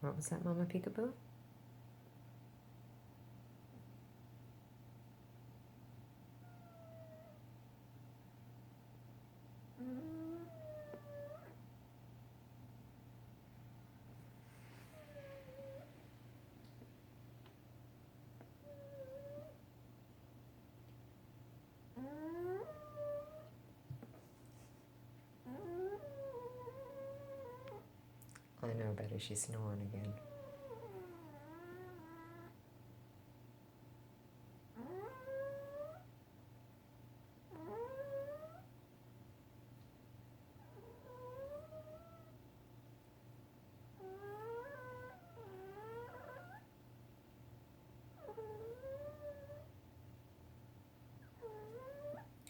What was that, Mama Peekaboo? I know, Betty, she's snoring again.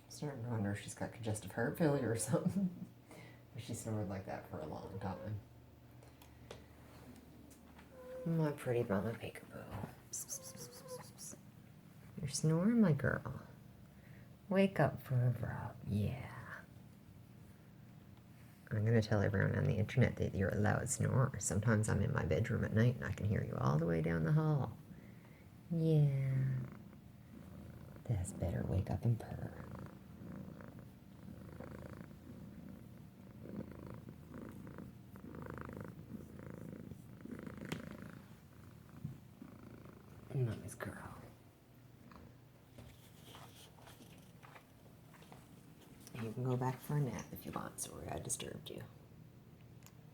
Starting to wonder if she's got congestive heart failure or something. She snored like that for a long time. My pretty Mama Peekaboo. You're snoring, my girl. Wake up for a rub. Yeah. I'm going to tell everyone on the internet that you're a loud snorer. Sometimes I'm in my bedroom at night and I can hear you all the way down the hall. Yeah. That's better. Wake up and purr. Mommy's girl. You can go back for a nap if you want. Sorry I disturbed you.